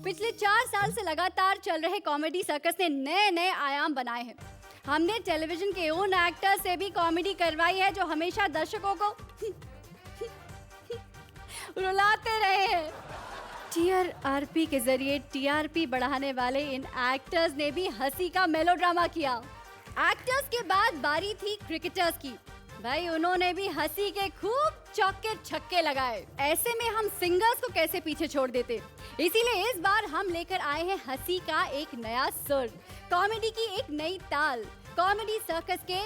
पिछले 4 साल से लगातार चल रहे कॉमेडी सर्कस ने नए नए आयाम बनाए हैं। हमने टेलीविजन के उन एक्टर से भी कॉमेडी करवाई है जो हमेशा दर्शकों को रुलाते रहे हैं। टीआरपी के जरिए टीआरपी बढ़ाने वाले इन एक्टर्स ने भी हंसी का मेलोड्रामा किया। एक्टर्स के बाद बारी थी क्रिकेटर्स की। भाई उन्होंने भी हंसी के खूब चौके छक्के लगाए। ऐसे में हम सिंगर्स को कैसे पीछे छोड़ देते। इसीलिए इस बार हम लेकर आए हैं हंसी का एक नया सुर, कॉमेडी की एक नई ताल, कॉमेडी सर्कस के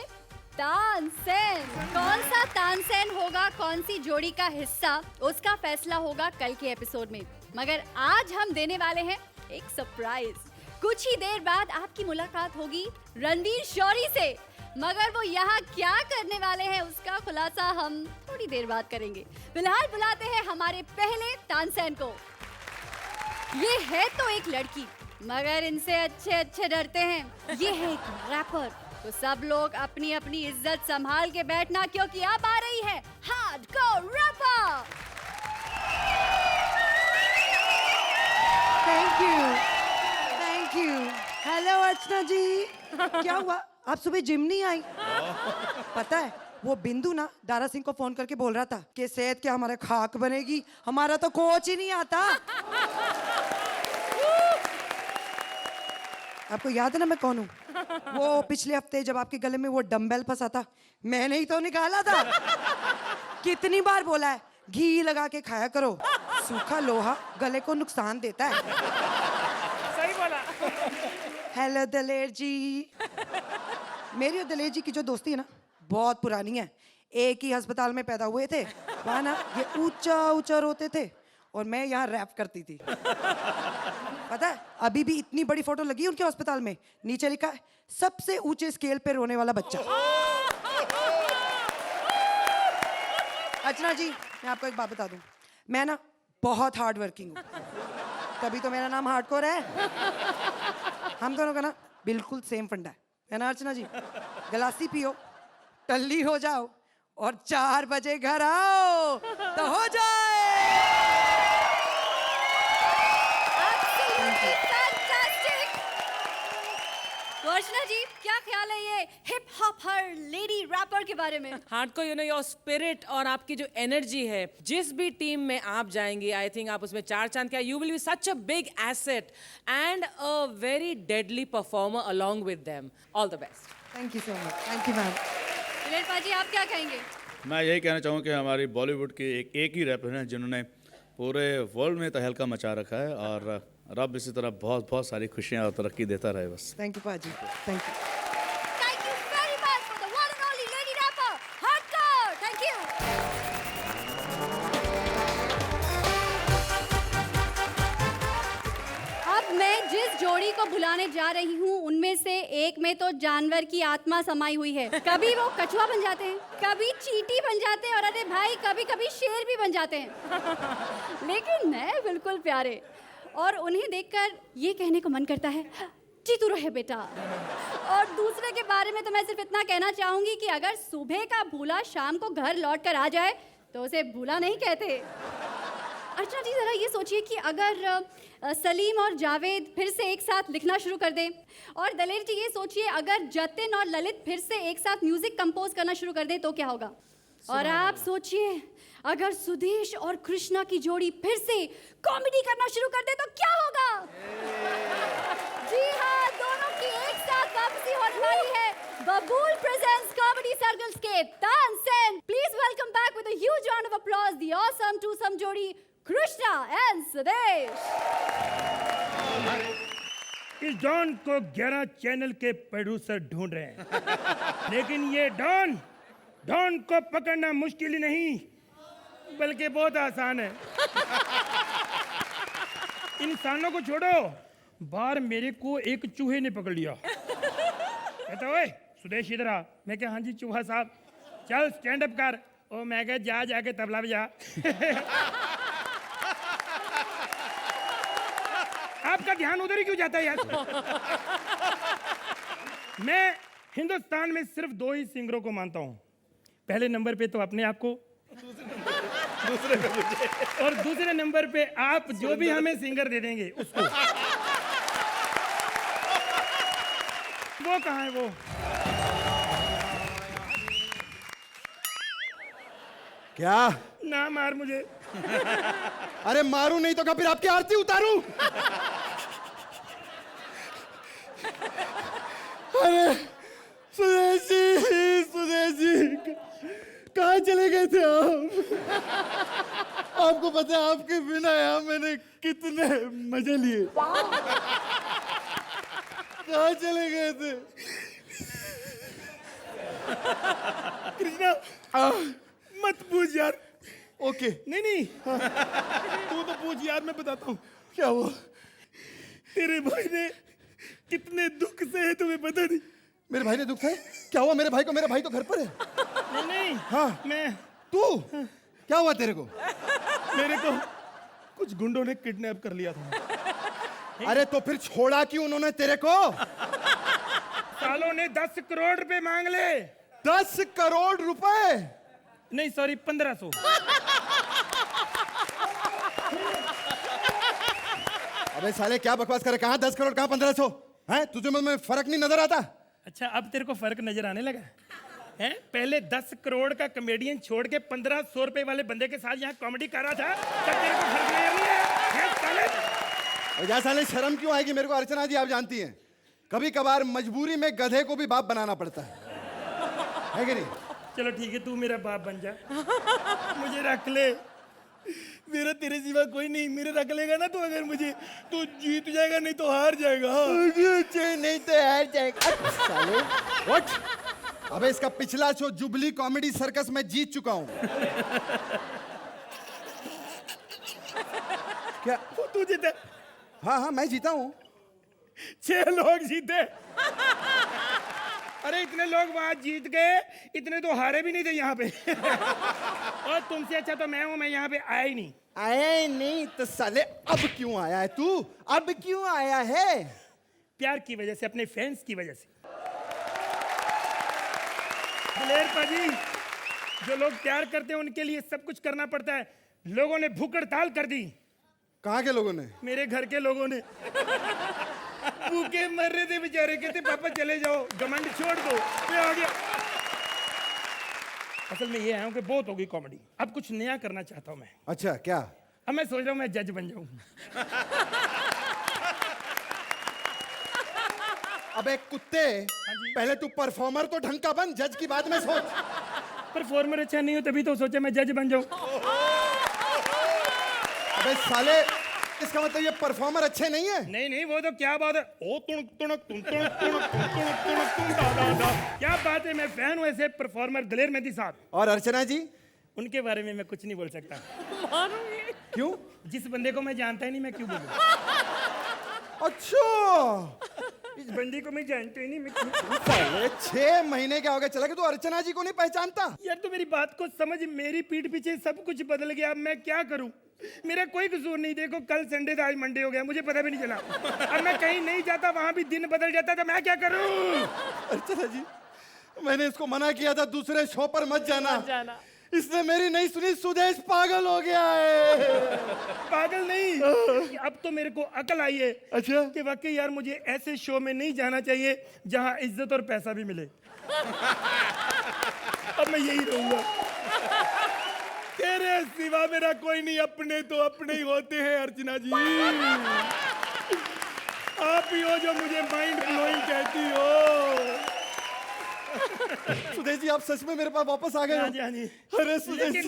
तानसेन। कौन सा तानसेन होगा, कौन सी जोड़ी का हिस्सा, उसका फैसला होगा कल के एपिसोड में। मगर आज हम देने वाले हैं एक सरप्राइज। कुछ ही देर बाद आपकी मुलाकात होगी रणवीर शौरी से, मगर वो यहाँ क्या करने वाले हैं उसका खुलासा हम थोड़ी देर बाद करेंगे। फिलहाल बुलाते हैं हमारे पहले तानसेन को। ये है तो एक लड़की, मगर इनसे अच्छे अच्छे डरते हैं। ये है एक रैपर, तो सब लोग अपनी अपनी इज्जत संभाल के बैठना, क्योंकि अब आ रही है hardcore rapper. Thank you. Hello Archana ji, क्या हुआ? आप सुबह जिम नहीं आई? पता है वो बिंदु ना दारा सिंह को फोन करके बोल रहा था कि सेहत क्या हमारे खाक बनेगी, हमारा तो कोच ही नहीं आता। आपको याद है ना मैं कौन हूँ? वो पिछले हफ्ते जब आपके गले में वो डंबेल फंसा था, मैंने ही तो निकाला था। कितनी बार बोला है घी लगा के खाया करो, सूखा लोहा गले को नुकसान देता है। सही बोला। हेलो दलेर जी। मेरी और दलेर जी की जो दोस्ती है ना बहुत पुरानी है। एक ही अस्पताल में पैदा हुए थे। वहाँ ना ये ऊंचा ऊंचा रोते थे और मैं यहाँ रैप करती थी। पता है अभी भी इतनी बड़ी फोटो लगी है उनके अस्पताल में, नीचे लिखा है सबसे ऊंचे स्केल पे रोने वाला बच्चा। अर्चना जी मैं आपको एक बात बता दूं, मैं ना बहुत हार्ड वर्किंग हूँ, तभी तो मेरा नाम हार्डकोर है। हम दोनों का ना बिल्कुल सेम फंडा है ना अर्चना जी? गलासी पियो, टल्ली हो जाओ और 4 बजे घर आओ तो हो जाए। तो अर्चना जी क्या ख्याल है ये हिप हॉप हर लेडी रैपर के बारे में? Hardcore you know your spirit और आपकी जो एनर्जी है, जिस भी टीम में आप जाएंगे आई थिंक आप उसमें 4 चांद क्या, you will be such a big asset and a very deadly performer along with them. All the best. Thank you so much. Thank you ma'am. दिलेर पाजी आप क्या कहेंगे? मैं यही कहना चाहूँ कि हमारी बॉलीवुड की एक ही रैपर हैं जिन्होंने पूरे वर्ल्ड में तहलका मचा रखा है, और रब इसी तरह बहुत बहुत सारी खुशियाँ और तरक्की देता रहे बस। थैंक यू पाजी, thank you. Thank you very much for the one and only lady rapper, Hardcore. Thank you. अब मैं जिस जोड़ी को बुलाने जा रही हूँ उनमें से एक में तो जानवर की आत्मा समाई हुई है। कभी वो कछुआ बन जाते हैं, कभी चींटी बन जाते हैं, और अरे भाई कभी कभी शेर भी बन जाते हैं। लेकिन मैं बिल्कुल प्यारे, और उन्हें देखकर ये कहने को मन करता है जीतू रहे बेटा। और दूसरे के बारे में तो मैं सिर्फ इतना कहना चाहूंगी कि अगर सुबह का भूला शाम को घर लौट कर आ जाए तो उसे भूला नहीं कहते। अर्चना जी जरा ये सोचिए कि अगर सलीम और जावेद फिर से एक साथ लिखना शुरू कर दें, और दलेर जी ये सोचिए अगर जतिन और ललित फिर से एक साथ म्यूजिक कंपोज करना शुरू कर दें तो क्या होगा। और आप सोचिए अगर सुदेश और कृष्णा की जोड़ी फिर से कॉमेडी करना शुरू कर दे तो क्या होगा। जी हाँ, दोनों की एक साथ वापसी होने वाली है। बबूल प्रेजेंट्स कॉमेडी सर्कल्स के Tansen. Please welcome back with a huge round of applause the awesome twosome जोड़ी कृष्णा एंड सुदेश। इस डॉन को 11 चैनल के प्रोड्यूसर ढूंढ रहे हैं, लेकिन ये डॉन को पकड़ना मुश्किल ही नहीं बल्कि बहुत आसान है। इंसानों को छोड़ो, बाहर मेरे को एक चूहे ने पकड़ लिया। कहता ओए सुदेश इधर आ। मैं क्या हाँ जी चूहा साहब। चल स्टैंड अप कर। ओ मैं क्या जा जाके तबला बजा। आपका ध्यान उधर ही क्यों जाता है यार? मैं हिंदुस्तान में सिर्फ 2 ही सिंगरों को मानता हूं। पहले नंबर पे तो अपने आप को, दूसरे पे मुझे और दूसरे नंबर पे आप जो भी हमें सिंगर दे देंगे उसको। वो कहाँ है वो? क्या? ना मार मुझे। अरे मारू नहीं तो क्या फिर आपकी आरती उतारू? अरे सुदेश जी कहाँ चले गए थे आप? आपको पता है आपके बिना यहाँ मैंने कितने मजे लिए। कहाँ चले गए थे? कृष्णा मत पूछ यार। ओके नहीं नहीं तू तो पूछ यार, मैं बताता हूँ। क्या हुआ? तेरे भाई ने कितने दुख से है तुम्हें पता नहीं। मेरे भाई ने दुख है? क्या हुआ मेरे भाई को? मेरा भाई तो घर पर है। नहीं नहीं हाँ मैं तू क्या हुआ तेरे को? मेरे को कुछ गुंडों ने किडनैप कर लिया था। अरे तो फिर छोड़ा क्यों उन्होंने तेरे को? सालों ने 10 करोड़ रुपए मांग ले। 10 करोड़ रुपए? नहीं सॉरी 1500। अबे साले क्या बकवास करे? कहाँ 10 करोड़ कहाँ 1500? हैं तुझे में फर्क नहीं नजर आता? अच्छा अब तेरे को फर्क नजर आने लगा है? पहले 10 करोड़ का कॉमेडियन छोड़ के 1500 रुपए वाले बंदे के साथ यहाँ कॉमेडी कर रहा था, तब तेरे को फर्क नजर नहीं आया? हैं, साले? और क्या साले शर्म क्यों आएगी मेरे को? अर्चना जी आप जानती हैं कभी कभार मजबूरी में गधे को भी बाप बनाना पड़ता है कि नहीं? चलो ठीक है तू मेरा बाप बन जा, मुझे रख ले। मेरा तेरे सिवा कोई नहीं, मेरे रख लेगा ना तो अगर मुझे तो जीत जाएगा नहीं तो हार जाएगा। नहीं तो हार जाएगा साले। व्हाट? अबे इसका पिछला शो जुबली कॉमेडी सर्कस में जीत चुका हूं। क्या? वो तू जीता? हाँ हाँ मैं जीता हूँ। 6 लोग जीते। अरे इतने लोग वहां जीत गए, इतने तो हारे भी नहीं थे यहाँ पे। और तुमसे अच्छा तो मैं हूं, मैं यहाँ पे आया ही नहीं। आया ही नहीं तो साले अब क्यों आया है तू? अब क्यों आया है? प्यार की वजह से, अपने फैंस की वजह से। दिलेर पाजी, जो लोग प्यार करते हैं उनके लिए सब कुछ करना पड़ता है। लोगों ने भूख हड़ताल कर दी। कहाँ के लोगों ने? मेरे घर के लोगों ने भूखे मर रहे थे बेचारे, कहते पापा चले जाओ, घमंड छोड़ दो। मैं आ गया। असल में ये है कि बहुत होगी कॉमेडी, अब कुछ नया करना चाहता हूं मैं। अच्छा क्या? अब मैं सोच रहा हूं मैं जज बन जाऊं। अबे कुत्ते, पहले तू परफॉर्मर तो ढंग का बन, जज की बात में सोच। परफॉर्मर अच्छा नहीं हो तभी तो सोचा मैं जज बन जाऊं। अबे साले इसका मतलब ये परफॉर्मर अच्छे नहीं है? नहीं नहीं वो तो क्या बात है। ओ तुणक तुणक तुम तुणक तुणक तुम तुणक तुणक तुम दा दा दा, क्या बात है। मैं फैन हूं ऐसे परफॉर्मर दिलेर मेहंदी साहब। और अर्चना जी? उनके बारे में मैं कुछ नहीं बोल सकता। क्यों? जिस बंदे को मैं जानता ही नहीं मैं क्यों बोलूं? अच्छा इस बंदी को मैं जानता ही नहीं मैं क्यों? साले 6 महीने क्या हो गए चला कि तू अर्चना जी को नहीं पहचानता? यार तो मेरी बात को समझ, मेरी पीठ पीछे सब कुछ बदल गया। अब मैं क्या करूं? मेरा कोई कसूर नहीं। देखो कल संडे था, आज मंडे हो गया, मुझे पता भी नहीं चला। अब मैं कहीं नहीं जाता, वहां भी दिन बदल जाता, तो मैं क्या करूं? अर्चना जी मैंने इसको मना किया था दूसरे शो पर मत जाना। इसने मेरी नहीं सुनी। सुदेश पागल हो गया है। पागल नहीं, अब तो मेरे को अकल आई है। अच्छा कि वाकई यार मुझे ऐसे शो में नहीं जाना चाहिए जहां इज्जत और पैसा भी मिले। अब मैं यही रहूंगा। तेरे सिवा मेरा कोई नहीं, अपने तो अपने ही होते हैं अर्चना जी। आप ही हो जो मुझे माइंड ब्लोइंग कहती हो। सुदेश जी आप सच में मेरे पास वापस आ गए हो? हाँ जी, हाँ जी। अरे सुदेश लेकिन जी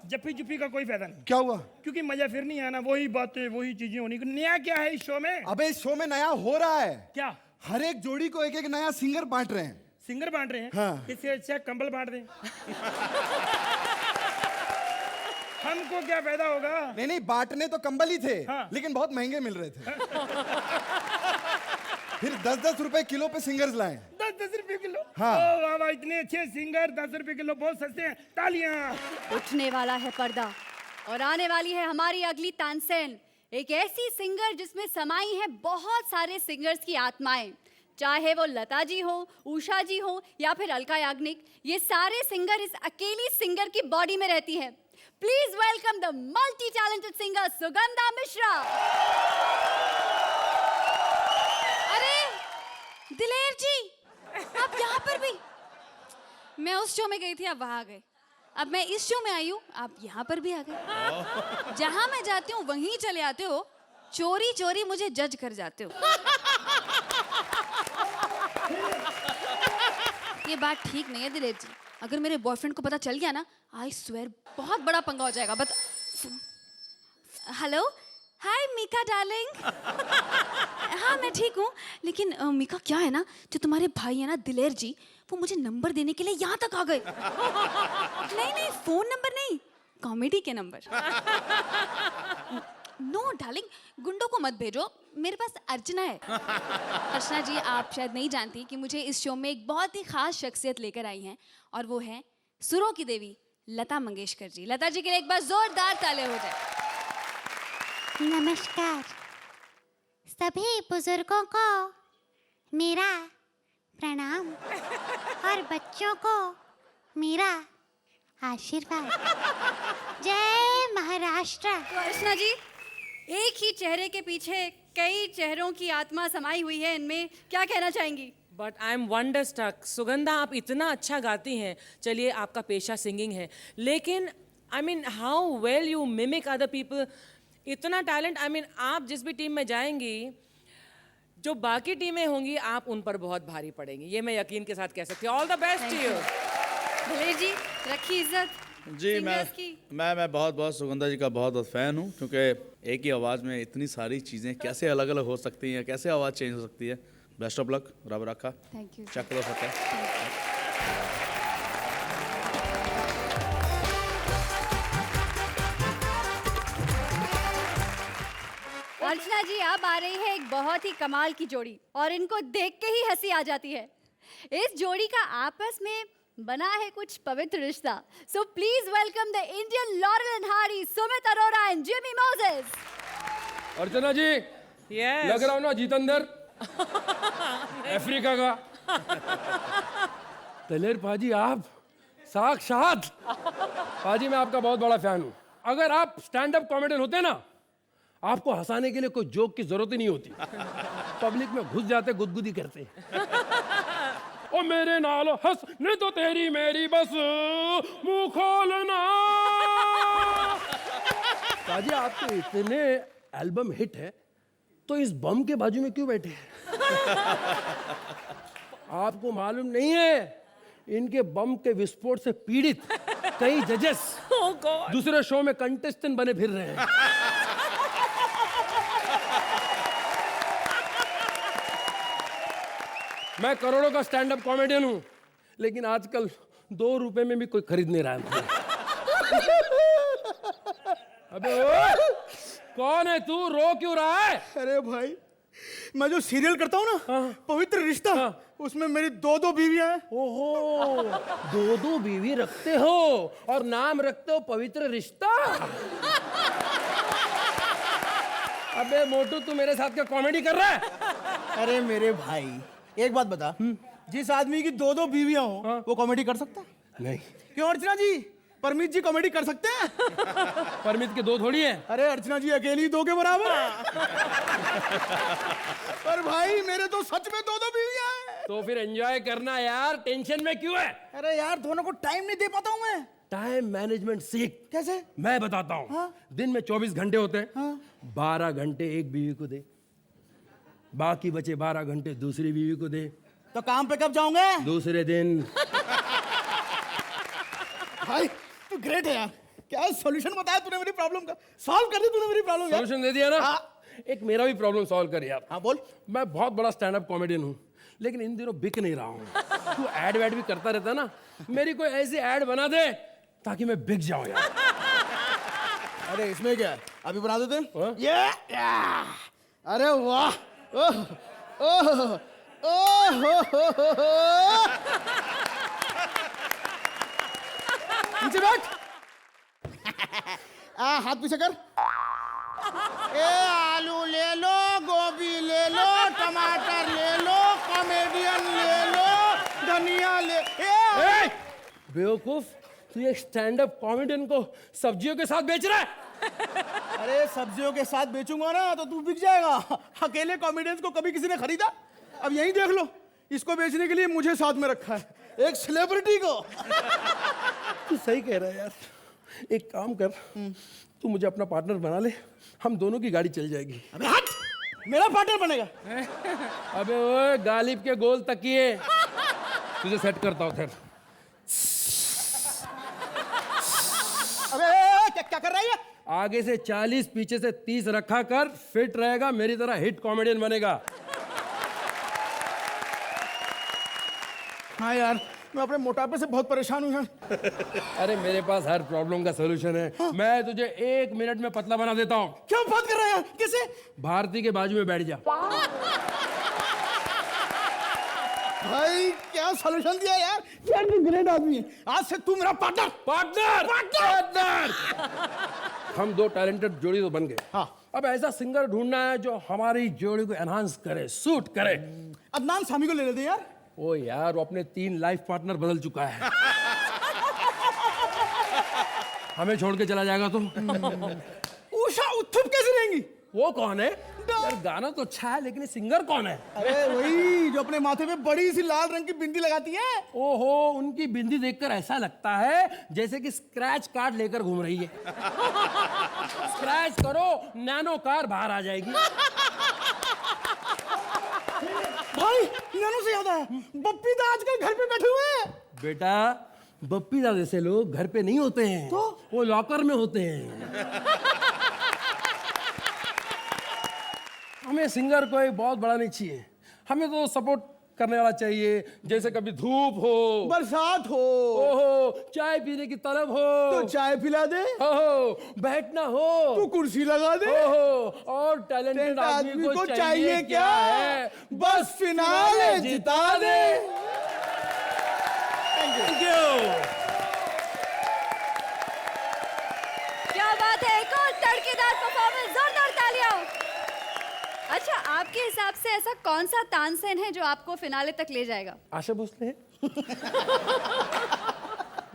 जप्पी जुप्पी का कोई फायदा नहीं, क्या हुआ? क्योंकि मजा फिर नहीं आना। वही बातें वही चीजें होनी। नया क्या है इस शो में? अबे इस शो में नया हो रहा है। क्या? हर एक जोड़ी को एक एक नया सिंगर बांट रहे हैं। सिंगर बांट रहे हैं? हाँ। इससे अच्छा कंबल बांट दें। हमको क्या फायदा होगा? नहीं बांटने तो कंबल ही थे। हाँ। लेकिन बहुत महंगे मिल रहे थे। फिर 10-10 रुपए किलो पे सिंगर्स लाए। 10-10 रुपए किलो? हाँ। ओ वाह वाह, इतने अच्छे सिंगर 10 रुपए किलो, बहुत सस्ते हैं। तालियां। उठने वाला है पर्दा और आने वाली है हमारी अगली तानसेन, एक ऐसी सिंगर जिसमें समाई है बहुत सारे सिंगर्स की आत्माएं। चाहे वो लता जी हो, उषा जी हो या फिर अलका याग्निक, ये सारे सिंगर इस अकेली सिंगर की बॉडी में रहती है। Please welcome the multi talented singer Sugandha Mishra. अरे दिलेर जी, आप यहाँ पर भी? मैं उस शो में गई थी, आप वहाँ आ गए। अब मैं इस शो में आई हूँ, आप यहाँ पर भी आ गए। जहाँ मैं जाती हूँ वहीं चले आते हो, चोरी चोरी मुझे जज कर जाते हो। ये बात ठीक नहीं है दिलेर जी। अगर मेरे बॉयफ्रेंड को पता चल गया ना, आई स्वेयर बहुत बड़ा पंगा हो जाएगा। हेलो, हाय मीका डार्लिंग। हाँ मैं ठीक हूँ, लेकिन मीका क्या है ना, जो तुम्हारे भाई है ना दिलेर जी, वो मुझे नंबर देने के लिए यहाँ तक आ गए। नहीं नहीं, फोन नंबर नहीं, कॉमेडी के नंबर। नो डार्लिंग, गुंडों को मत भेजो, मेरे पास अर्चना है। अर्चना जी, आप शायद नहीं जानती कि मुझे इस शो में एक बहुत ही खास शख्सियत लेकर आई हैं, और वो है सुरों की देवी लता मंगेशकर जी। लता जी के लिए एक बार जोरदार ताले हो जाए। नमस्कार सभी बुजुर्गों को मेरा प्रणाम और बच्चों को मेरा आशीर्वाद। जय महाराष्ट्र। तो अर्चना जी, एक ही चेहरे के पीछे कई चेहरों की आत्मा समाई हुई है, इनमें क्या कहना चाहेंगी? But I am wonderstruck. Sugandha, आप इतना अच्छा गाती हैं, चलिए आपका पेशा सिंगिंग है, लेकिन I mean how well you mimic other people, इतना टैलेंट। आई मीन आप जिस भी टीम में जाएंगी, जो बाकी टीमें होंगी आप उन पर बहुत भारी पड़ेंगी, ये मैं यकीन के साथ कह सकती हूँ। All the best to you. Diler ji, रखी इज्जत जी। singers की। मैं बहुत बहुत सुगंधा जी का बहुत बहुत फ़ैन हूँ, क्योंकि एक ही आवाज़ में इतनी सारी चीज़ें कैसे अलग अलग हो सकती हैं, कैसे आवाज़ चेंज हो सकती है। बेस्ट ऑफ लक, रब रखा। Thank you. चक्र फतेह। अर्चना जी, अब आ रही है एक बहुत ही कमाल की जोड़ी, और इनको देख के ही हंसी आ जाती है। इस जोड़ी का आपस में बना है कुछ पवित्र रिश्ता। So please welcome the Indian Laurel and Hardy, Sumit Arora and Jimmy Moses. Archana ji, Yes. लग रहा हूँ ना जितेंद्र अफ्रीका का। दलेर पाजी, आप साक्षात। पाजी, मैं आपका बहुत बड़ा फैन हूँ। अगर आप स्टैंड अप कॉमेडियन होते ना, आपको हंसाने के लिए कोई जोक की जरूरत ही नहीं होती। पब्लिक में घुस जाते, गुदगुदी करते। ओ मेरे नाल हंस नहीं तो तेरी मेरी बस मुंह खोलना। पाजी, आपके इतने एल्बम हिट है, तो इस बम के बाजू में क्यों बैठे हैं? आपको मालूम नहीं है, इनके बम के विस्फोट से पीड़ित कई जजेस दूसरे शो में कंटेस्टेंट बने फिर रहे हैं। मैं करोड़ों का स्टैंड अप कॉमेडियन हूं, लेकिन आजकल 2 रुपए में भी कोई खरीद नहीं रहा है। अबे ओए, कौन है तू? रो क्यों रहा है? अरे भाई, मैं जो सीरियल करता हूँ ना, पवित्र रिश्ता, उसमें मेरी 2 बीवियां हैं। ओहो, 2 बीवी रखते हो और नाम रखते हो पवित्र रिश्ता। अबे मोटू, तू मेरे साथ क्या कॉमेडी कर रहा है? अरे मेरे भाई, एक बात बता, जिस आदमी की 2 बीवियां हो, वो कॉमेडी कर सकता है? नहीं। क्यों अर्चना जी, परमीत जी कॉमेडी कर सकते हैं? परमित के 2 थोड़ी है। अरे अर्चना जी अकेली 2 के बराबर है। पर भाई, मेरे तो सच में 2 बीवियां हैं। तो फिर एंजॉय करना यार, टेंशन में क्यों है? अरे यार, दोनों को टाइम नहीं दे पाता हूँ मैं। टाइम मैनेजमेंट सीख। कैसे? मैं बताता हूँ। दिन में 24 घंटे होते हैं। 12 घंटे एक बीवी को दे, बाकी बचे 12 घंटे दूसरी बीवी को दे। तो काम पे कब जाऊंगे? दूसरे दिन। भाई तू ग्रेट है यार, क्या सॉल्यूशन बताया तूने मेरी प्रॉब्लम का, सॉल्व कर दी तूने मेरी प्रॉब्लम यार। सॉल्यूशन दे दिया ना? हाँ। एक मेरा भी प्रॉब्लम सॉल्व कर यार। हाँ बोल। मैं बहुत बड़ा स्टैंड अप कॉमेडियन हूँ, लेकिन इन दिनों बिक नहीं रहा हूँ। तू ऐड वैड भी करता रहता ना, मेरी कोई ऐसी ऐड बना दे ताकि मैं बिक जाऊं यार। अरे इसमें क्या है, अभी बना देते हाँ? ये अरे वाह, ओह ओह ओह, नीचे बैठ। हाथ पीछे कर। ए आलू ले लो, गोभी ले लो, टमाटर ले लो, कॉमेडियन ले लो, धनिया ले। ए, बेवकूफ, तू एक स्टैंड अप कॉमेडियन को सब्जियों के साथ बेच रहा है? अरे सब्जियों के साथ बेचूंगा ना तो तू बिक जाएगा। अकेले कॉमेडियंस को कभी किसी ने खरीदा? अब यही देख लो, इसको बेचने के लिए मुझे साथ में रखा है, एक सेलिब्रिटी को। तू सही कह रहा है यार। एक काम कर, तू मुझे अपना पार्टनर बना ले, हम दोनों की गाड़ी चल जाएगी। अबे हट, मेरा पार्टनर बनेगा? अबे ओए गालिब के गोल तकिए, तुझे सेट करता हूँ। अबे क्या कर रहा है ये? आगे से 40 पीछे से 30 रखा कर, फिट रहेगा, मेरी तरह हिट कॉमेडियन बनेगा। हाँ यार, मैं अपने मोटापे से बहुत परेशान हूँ यार। अरे मेरे पास हर प्रॉब्लम का सोल्यूशन है। हाँ। मैं तुझे 1 मिनट में पतला बना देता हूँ। क्या बात कर रहा है यार? कैसे? भारती के बाजू में बैठ जा। भाई क्या सोल्यूशन दिया यार, क्या ग्रेट आदमी है। आज से तू मेरा पार्टनर। पार्टनर पार्टनर हम दो टैलेंटेड जोड़ी तो बन गए। हाँ। अब ऐसा सिंगर ढूंढना है जो हमारी जोड़ी को एनहांस करे, सूट करे। अदनान सामी को ले लेते यार। ओ यार, वो अपने 3 लाइफ पार्टनर बदल चुका है। हमें छोड़ के चला जाएगा तो। उषा उत्थुप कैसे रहेंगी? वो कौन है यार? गाना तो अच्छा है लेकिन सिंगर कौन है? अरे वही जो अपने माथे पे बड़ी सी लाल रंग की बिंदी लगाती है। ओहो, उनकी बिंदी देखकर ऐसा लगता है जैसे कि स्क्रैच कार्ड लेकर घूम रही है। स्क्रैच करो, नैनो कार बाहर आ जाएगी। भाई नैनो से याद आया, बप्पी दा आजकल घर पे बैठे हुए हैं। बेटा, बप्पी दा जैसे लोग घर पे नहीं होते हैं, तो वो लॉकर में होते हैं। हमें सिंगर कोई बहुत बड़ा नहीं चाहिए, हमें तो सपोर्ट करने वाला चाहिए। जैसे कभी धूप हो, बरसात हो, ओहो, चाय पीने की तलब हो तो चाय पिला दे, ओहो, बैठना हो तो कुर्सी लगा दे, ओहो, और टैलेंटेड आदमी को चाहिए क्या है? बस फिनाले जिता दे। Thank you. क्या बात है, एक और तड़केदार परफॉर्मेंस, जोरदार तालियां। अच्छा, आपके हिसाब से ऐसा कौन सा तानसेन है जो आपको फिनाले तक ले जाएगा? आशा भोसले है।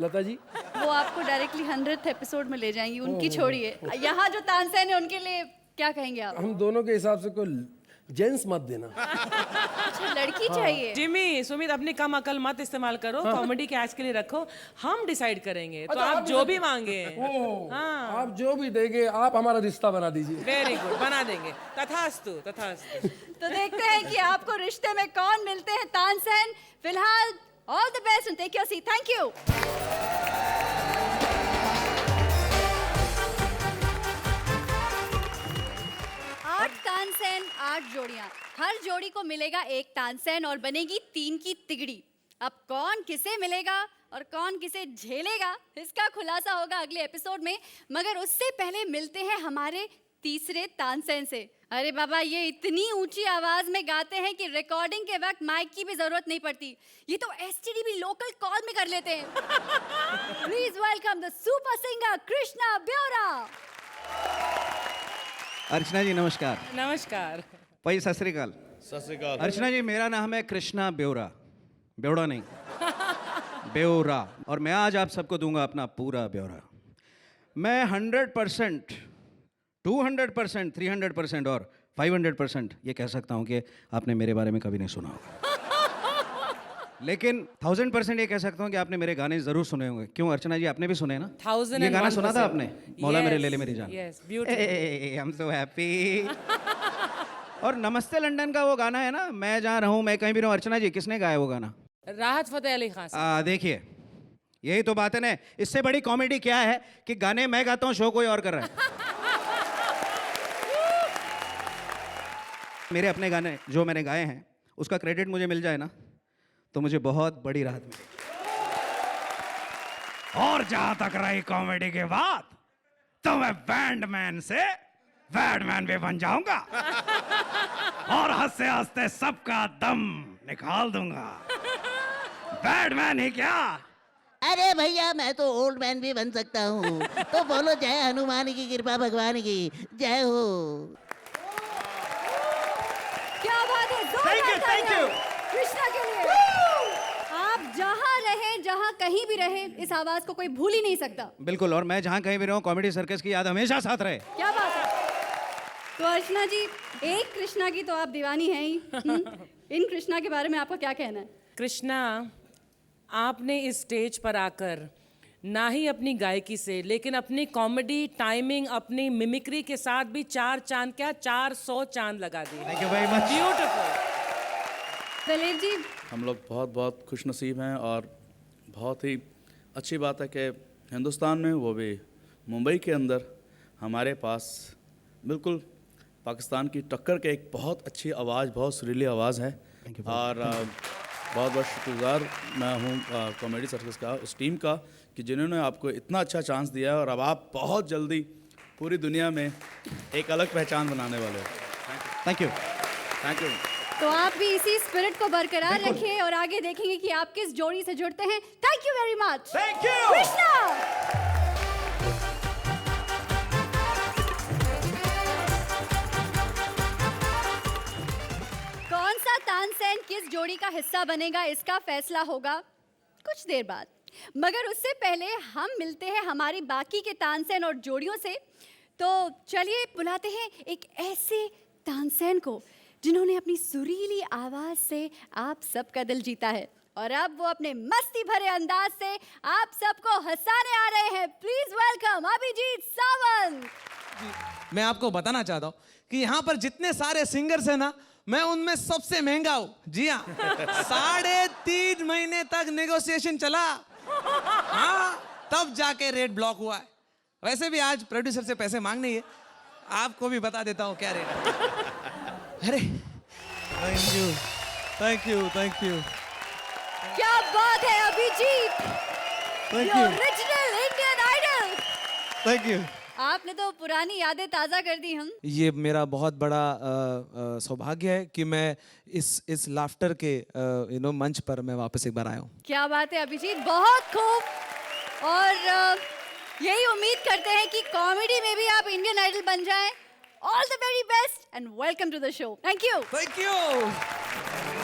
लता जी, वो आपको डायरेक्टली 100th एपिसोड में ले जाएंगी, उनकी छोड़िए। यहाँ जो तानसेन है उनके लिए क्या कहेंगे आप? हम दोनों के हिसाब से कोई जेंट्स मत देना। अच्छा, लड़की चाहिए। जिमी, सुमित, अपनी कम अकल मत इस्तेमाल करो, कॉमेडी के आज के लिए रखो, हम डिसाइड करेंगे। तो आप जो भी मांगे, हाँ, आप जो भी देंगे, आप हमारा रिश्ता बना दीजिए। वेरी गुड, बना देंगे। तथास्तु, तथास्तु। तो देखते हैं कि आपको रिश्ते में कौन मिलते हैं तानसेन। फिलहाल all the best and take your seat. Thank you. 8 Tansen 8 जोड़ियां, हर जोड़ी को मिलेगा 1 तानसेन और बनेगी 3 की तिगड़ी। अब कौन किसे मिलेगा और कौन किसे झेलेगा, इसका खुलासा होगा अगले एपिसोड में। मगर उससे पहले मिलते हैं हमारे तीसरे तानसेन से। अरे बाबा, ये इतनी ऊंची आवाज में गाते हैं कि रिकॉर्डिंग के वक्त माइक की भी जरूरत नहीं पड़ती। ये तो एसटीडी भी लोकल कॉल में कर लेते हैं। Please welcome the super singer Krishna ब्योरा। अर्चना जी नमस्कार। नमस्कार। भाई सत श्री अकाल। सत श्री अकाल। अर्चना जी, मेरा नाम है कृष्णा ब्योरा, ब्योड़ा नहीं, ब्योरा। और मैं आज आप सबको दूंगा अपना पूरा ब्योरा। मैं 100%, 200%, 300% और 500% ये कह सकता हूँ कि आपने मेरे बारे में कभी नहीं सुना होगा। लेकिन 1000% ये कह सकता हूँ कि आपने मेरे गाने जरूर सुने होंगे। क्यों अर्चना जी, आपने भी सुने ना? 1001%। ये गाना सुना था आपने? मौला मेरे ले ले मेरी जान। Yes, beautiful. I am so happy. और नमस्ते लंदन का वो गाना है ना, मैं जहाँ रहूँ मैं कहीं भी रहूँ। अर्चना जी, किसने गाया वो गाना? राहत फतेह अली खान साहब। देखिए, यही तो बात है ना। इससे बड़ी कॉमेडी क्या है कि गाने मैं गाता हूँ, शो कोई और कर रहा है। मेरे अपने गाने जो मैंने गाए हैं उसका क्रेडिट मुझे मिल जाए ना तो मुझे बहुत बड़ी राहत मिली। और जहां तक रही कॉमेडी की बात, तो मैं बैंडमैन से बैडमैन भी बन जाऊंगा और हंसते हंसते सबका दम निकाल दूंगा। बैडमैन ही क्या, अरे भैया मैं तो ओल्ड मैन भी बन सकता हूँ। तो बोलो जय हनुमान की कृपा भगवान की जय हो। क्या बात है, जोरदार तालियां कृष्णा के लिए। आप जहाँ रहे, जहाँ कहीं भी रहे, इस आवाज को कोई भूल ही नहीं सकता। बिल्कुल, और मैं जहाँ कहीं भी रहूँ कॉमेडी सर्कस की याद हमेशा साथ रहे। क्या बात है। तो अर्चना जी, एक कृष्णा की तो आप दीवानी हैं ही। इन कृष्णा के बारे में आपका क्या कहना है? कृष्णा, आपने इस स्टेज पर आकर ना ही अपनी गायकी से, लेकिन अपनी कॉमेडी, टाइमिंग, अपनी मिमिक्री के साथ भी 4 चांद, क्या 400 चांद लगा दिए। Thank you very much. Beautiful. Daler ji, हम लोग बहुत बहुत खुश नसीब हैं और बहुत ही अच्छी बात है कि हिंदुस्तान में, वो भी मुंबई के अंदर, हमारे पास बिल्कुल पाकिस्तान की टक्कर के एक बहुत अच्छी आवाज़, बहुत सुरीली आवाज़ है। और बहुत बहुत शुक्रगुजार मैं हूँ कॉमेडी सर्कस का, उस टीम का, कि जिन्होंने आपको इतना अच्छा चांस दिया है और अब आप बहुत जल्दी पूरी दुनिया में एक अलग पहचान बनाने वाले हो। Thank you. Thank you. तो आप भी इसी स्पिरिट को बरकरार रखें और आगे देखेंगे कि आप किस जोड़ी से जुड़ते हैं। Thank you very much. Thank you Krishna. कौन सा तानसेन किस जोड़ी का हिस्सा बनेगा, इसका फैसला होगा कुछ देर बाद। मगर उससे पहले हम मिलते हैं हमारी बाकी के तानसेन और जोड़ियों से। तो चलिए बुलाते हैं एक ऐसे तानसेन को जिन्होंने अपनी सुरीली आवाज से आप सबका दिल जीता है और अब वो अपने मस्ती भरे अंदाज से आप सबको हंसाने आ रहे हैं। Please welcome Abhijeet Sawant. मैं आपको बताना चाहता हूँ कि यहाँ पर जितने सारे सिंगर्स हैं ना, मैं उनमें सबसे महंगा हूँ। जी हाँ, 3.5 महीने तक नेगोशिएशन चला, हाँ, तब जाके रेट ब्लॉक हुआ है। वैसे भी आज प्रोड्यूसर से पैसे मांगने है, आपको भी बता देता हूँ क्या रेट है। अरे thank you, thank you, thank you. क्या बात है Abhijeet, thank you, original Indian Idol. Thank you. आपने तो पुरानी यादें ताजा कर दी हम। ये मेरा बहुत बड़ा सौभाग्य है कि मैं इस लाफ्टर के मंच पर मैं वापस एक बार आया हूँ। क्या बात है अभिजीत, बहुत खूब। और यही उम्मीद करते हैं कि कॉमेडी में भी आप इंडियन आइडल बन जाएं। All the very best and welcome to the show. Thank you. Thank you.